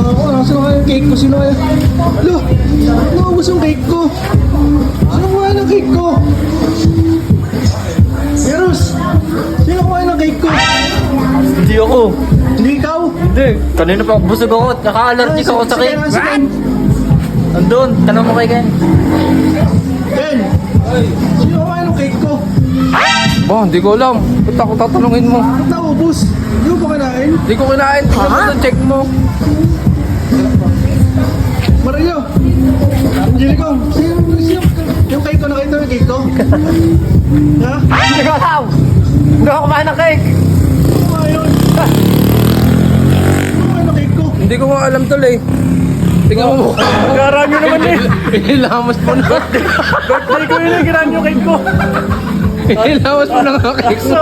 ako. Nasaan na kaya yung cake ko? Sino kaya? Alo, naubos yung cake ko. Sino kaya ng cake ko? Eros, sino kaya ng cake ko? Hindi ako. Hindi ikaw? Hindi. Kanina pa busog ako. Naka-allergic ako sa cake. Sige, Ken. Andun. Tanong mo kay Ken. Ken, sino kaya ng cake ko? Ba, hindi ko alam. Ba't ako tatanungin mo? Ba't naubos? Hindi mo pa kinain? Hindi ko kinain. Tingnan mo sa check mo. Mario, Angelico, sino? Yung cake ko, nakita mo yung cake ko? Ha? Hindi ko alam. Hindi ako kumain ng cake. Ano nga yun? Ano kaya ng cake ko? Hindi ko nga alam tol eh. Tingnan mo. Garaan nyo naman eh. Ilamos mo na. Birthday ko yun eh, ginaan yung cake ko. Ilamos mo na nga cake mo.